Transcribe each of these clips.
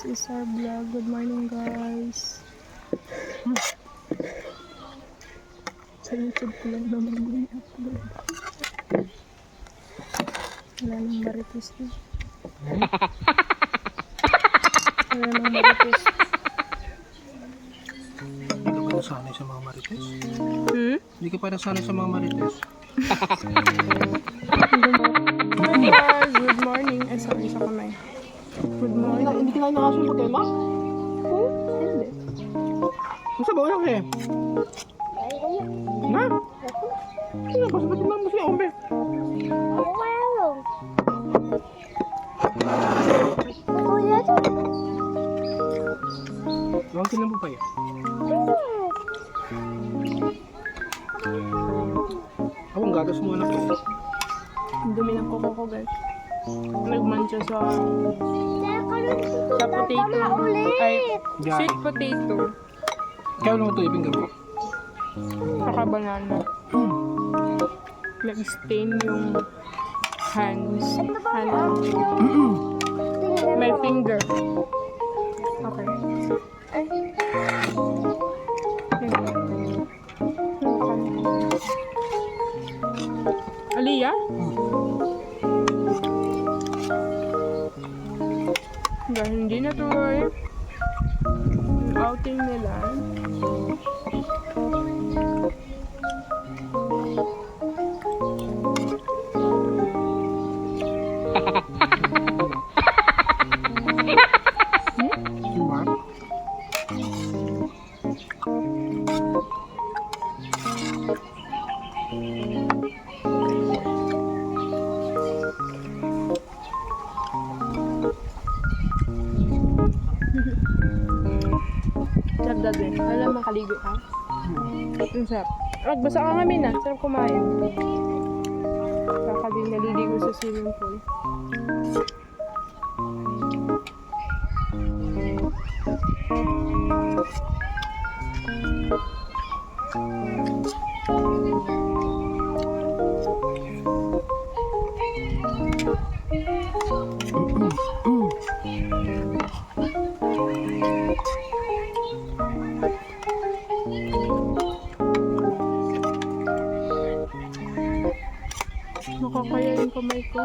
This is our vlog. Good morning, guys. Sa YouTube ko lang naman yung upload. Wala nang marites na. Wala nang marites. Hindi ka pa nasanay sa mga marites? Hindi ka pa nasanay sa mga marites? Hi guys! Good morning. Ay, sorry sa kamay. Good morning. Hindi ka na nakasunod kayo, ma? Hindi. Masa ba lang eh? Na? Sino ba? Sabi mo siya, umbe. Huwag ka na po kayo. Ang gatas mo anak ko. Ang dumi ng koko ko, guys. Nagmancha sa potato. Ay, sweet potato. Kaya lang ito ibig gabi. Saka banana. Nag-stain yung hands. My finger. Okay. Aliyah? Dahil hindi natuloy yung outing nila. Diba? Sarap dati. Alam, makaligo ka? Ang sarap. Magbasa ka nga, Mina. Sarap kumain. Saka din naliligo sa swimming pool. Nakakaya yung kamay ko.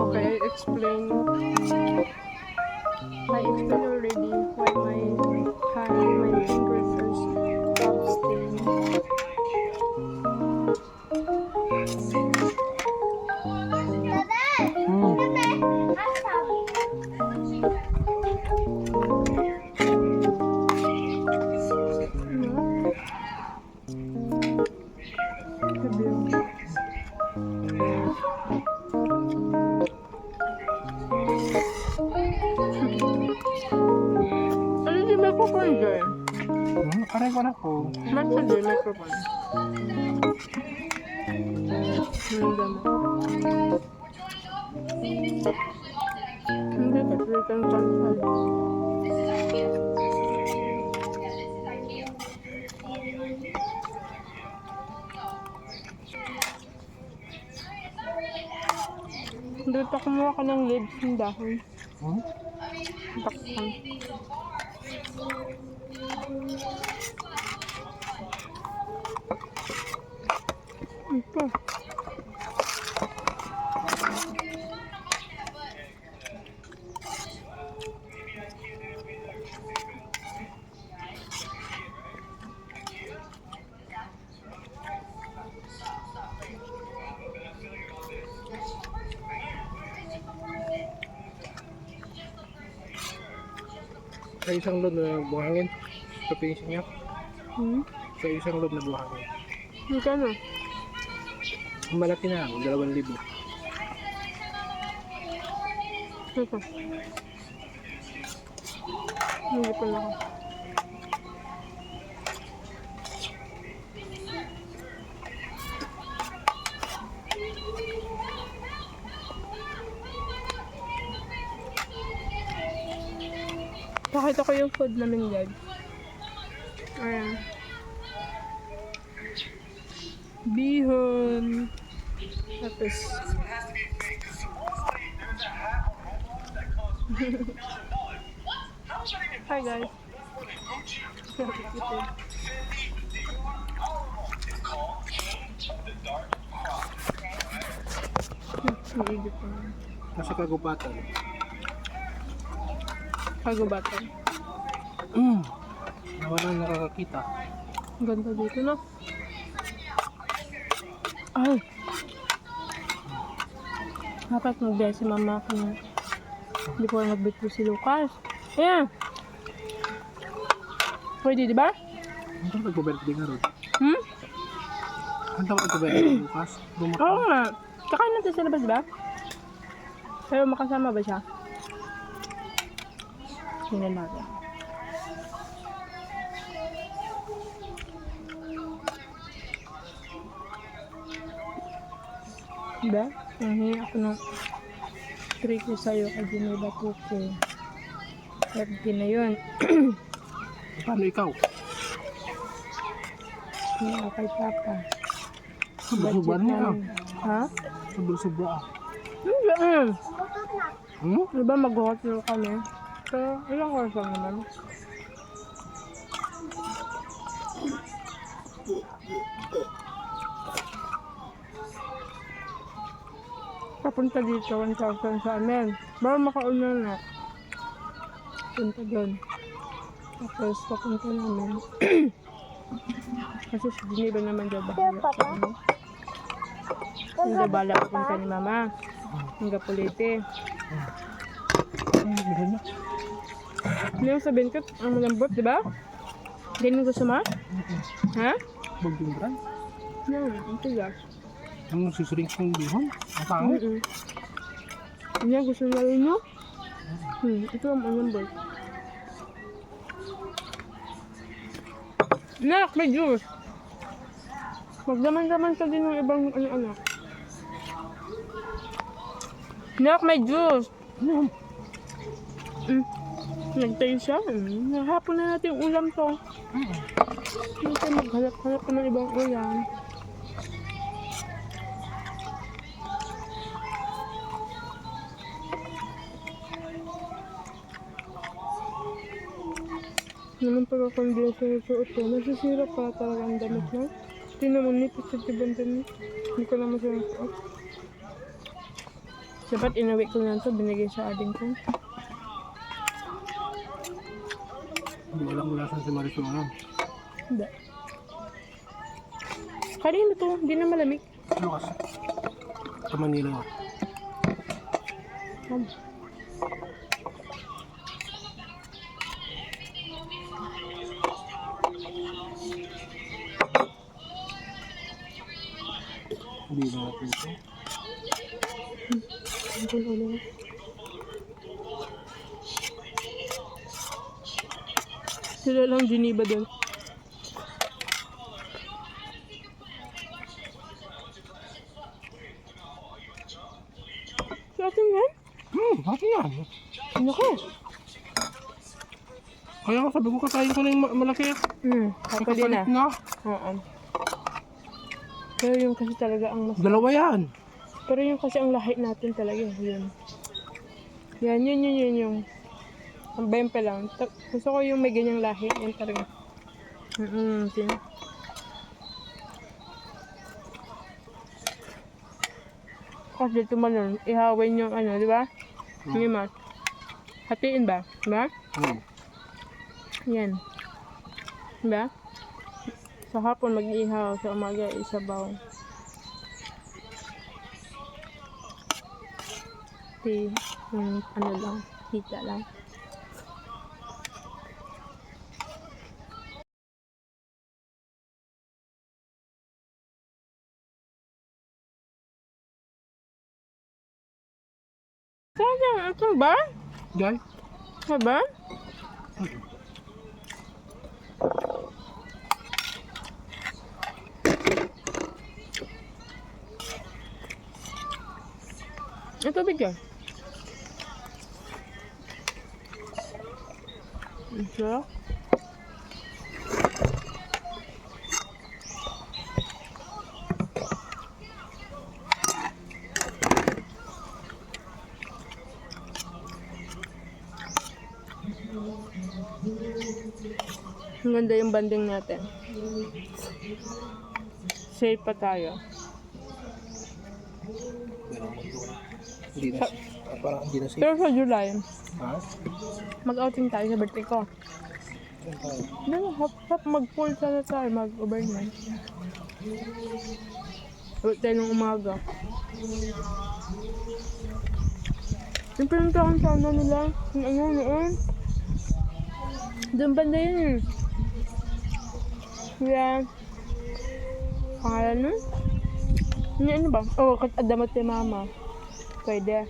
Okay, I explain already why my hand, my fingers are stop staining. Ano di microphone dyan? Aray ko na po. Masa di microphone? Hindi mo. Hindi ka, written cancel. Hindi pa kumuha ka ng leaves ng dahon. Takpan. Ito. Sa isang load na buhangin. Sa pinsin niya. Sa isang load na buhangin. Magkano? Malaki na. 2,000. Ito. Hindi pa lang. Pakita ko yung food namin, guys. Ayan. Bihon. Tapos Hi guys. Naigit pa. Nasa kagubatan. Kagubatan. Nawalan nakakakita. Ang ganda dito, no? Ay! Dapat magbiya si mama ko na before magbitbo si Lucas. Ayan! Pwede, di ba? Ang tawag mag-birthday nga ron. Hmm? Ang tawag mag-birthday bukas. Oo nga. Kakain natin sa labas, di ba? Pero makasama ba siya? Tingnan natin. Diba? Nahingi ako ng trick ko sa'yo kay Geneva Tuko. Birthday na yun. Paano ikaw? Hindi ako kay Papa. Sobra-sobra niya. namin. Ha? Sobra-sobra. Hindi. Hmm? Diba mag-hotel kami? So, ilang oras lang naman. Papunta dito, 1,000 sa amin. Bago makauna na. Punta doon. Tapos, papunta namin. Kasi sa Geneva naman daw bahala sa amin. Hindi daw bala papunta ni Mama. Hanggang Pulite. Ganyan na. Ano yung sabihin ko? Ang malambot, di ba? Ganyan gusto mo? Ha? Huwag yung brand. Yan, ang tigas. Ang susuring kong bihon. Ang pangit. Yan, gusto na rin nyo? Ito ang malambot. Nak, may juice. Magdaman-daman ka din ng ibang ano-ano. Nak, may juice. Nagtayo siya. Hapon na natin yung ulam to. Hindi tayo maghanap-hanap pa ng ibang ulam. Naman pag ako hindi sa suot ko, nasisira pa talaga ang damit na. Hindi naman nipis sa tibang damit. Hindi ko naman siya suot. Dapat inawi ko na ito, binigay sa ading ko. Hindi alam mo lasan si Marisol ngayon. Hindi. Kanina to, hindi na malamig. Ano kasi? Sa Manila yun. Hindi na natin ito. Ang gulo na. Sila lang Geneva doon. Sa atin yan? Bakit yan? Ano ka? Kaya nga sabi ko kakain ko na yung malaki. Ako din na. na. Oo. Pero yung kasi talaga ang mas... Dalawa yan. Pero yung kasi ang lahi natin talaga yun. Yan, yun yung... Ang bempe lang. Gusto ko yung may ganyang lahi. Yan talaga. Tin. Kasi dito man nun, ihawin yung ano, di ba? Yung mas. Hatiin ba? Di ba? Yan. Di ba? Sa hapon mag-ihaw, sa umaga isabaw. Yung ano lang, hita lang. Saan? Ito ba? Jai? Ito ba? Ito bigyan. Ito. Ang ganda yung banding natin. Safe pa tayo. Hindi na. Parang hindi na safe. Pero sa July, Ha? mag-outing tayo sa birthday ko. Saan tayo? Dala, hap mag-full sana tayo, mag-overnight. Ulit tayo ng umaga. Yung pinuntahan sana nila, yung ano noon. Doon banda yun eh. Kaya, pangalan nun? Yung ano ba? Oh, adamat ni mama. Pwede.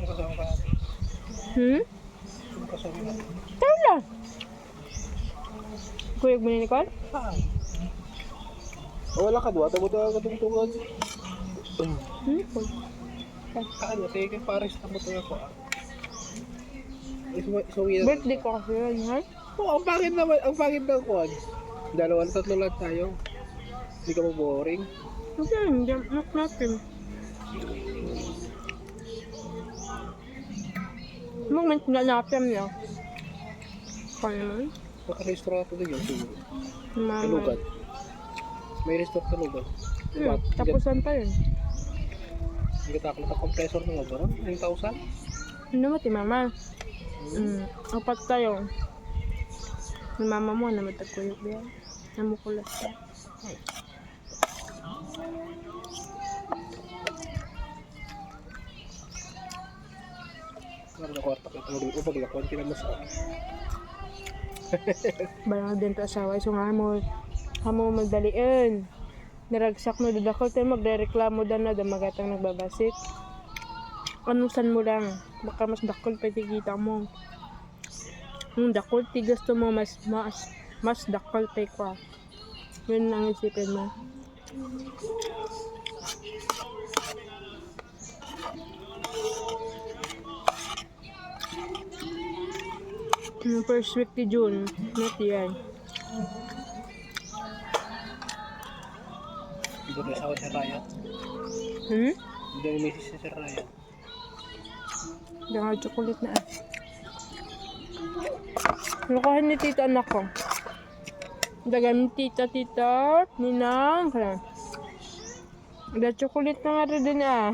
Saan kasama ka natin? Saan kasama natin? Tayo lang! Kuyog mo ni Nicole? Saan? Wala ka doon. Tabo tayo katungtungan. Nicole. Ano? Sige kay Paris. Tabo tayo ako. Isuwi na. Birthday ko kasi yun, ha? Oo, ang pangit naman. Ang pangit ng kuwan. Dalawa na tatlo lang tayo. Hindi ka boring. Kasi hindi natin. Moment na natin niya. Kaya naman. Naka-restaurant din yun siguro. Mama. Kalugan. May restaurant kalugan. Tapusan pa yun. Hindi ka takot na compressor ng ba? 9,000? Ano mo, ti mama? Apat tayo. Yung mama mo, na matagkuyog yan. Namukulat ka. Parang na kwarta ka tulog. O pag-lakuan ka naman sa Barang din to asawa. So nga mo magdaliin. Naragsak na dudakol tayo magre-reklamo na magatang nagbabasit. Anusan mo lang. Baka mas dakol pa kita mo. Yung dakol, ti gusto mo mas dakol pa ko. Yun ang isipin mo. Yung first week ni June, not yan. Hindi na sa Raya. Hindi na misis sa Raya. Jangan chocolate na. Lukahin ni tita anak ko. Dagan ni tita, ninang. Ada chocolate na nga rin din ah.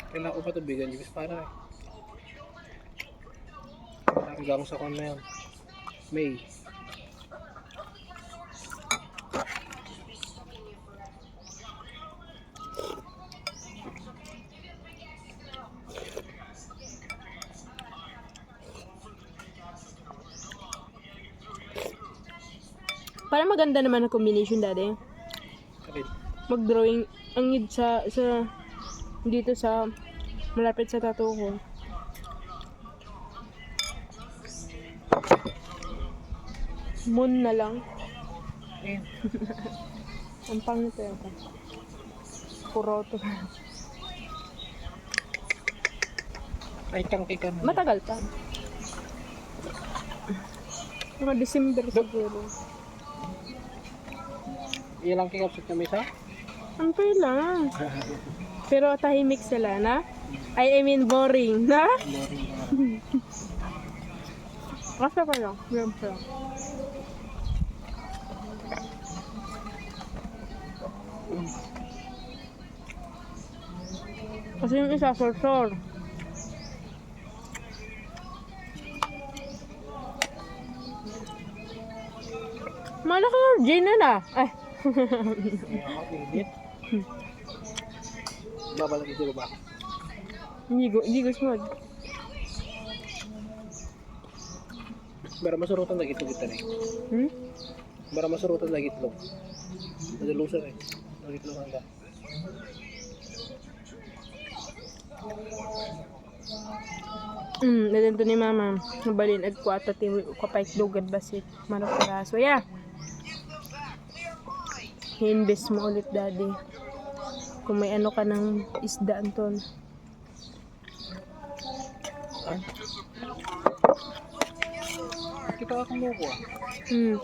Kailangan ko pa tubigan yung para eh. Hanggang sa kon na yan. May. Para maganda naman ang combination daddy. Kapit. Mag-drawing ang need sa dito sa malapit sa tattoo ko. Moon na lang. Ayun. Ang pangit yata. Puro to. Ay, tangkay ka na. Matagal pa. Mga December siguro. Ilang kikapsat na mesa? Ang pay lang. Pero tahimik sila na. I mean boring na. Kasi pa lang. Yan pa lang. Kasi yung isa sor-sor. Malaki yung gin na. Ay. Init. Babalagin sila ba? Hindi gusto mo. Bara masurutan lagi ito kita rin. Bara masurutan lagi ito. Nadalusan eh. Lagi ito hangga. Nadento ni mama. Nabalin agkwata ti kapait dugad basit. Manaparaso. Yeah. Hinbes mo ulit daddy. Kung may ano ka ng isda anton. Saan? Kita ka kumukuha. Hmm.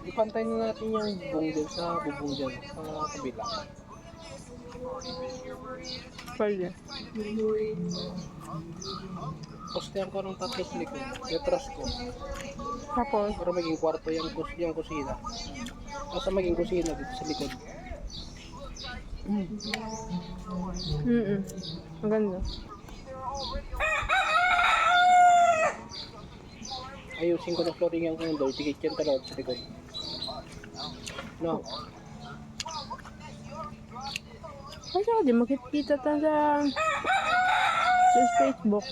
Ipantay na natin yung bubong dyan sa bubong dyan. Sa kabila. Pwede. Postehan ko ng tatlo sa likod. Retras ko. Tapos, Para maging kwarto yung kusina. Basta maging kusina dito sa likod. maganda. Ayusin ko na flooring yung kong door. Tikit yan talaga sa likod. No. Kasi ako di makikita ta sa Facebook.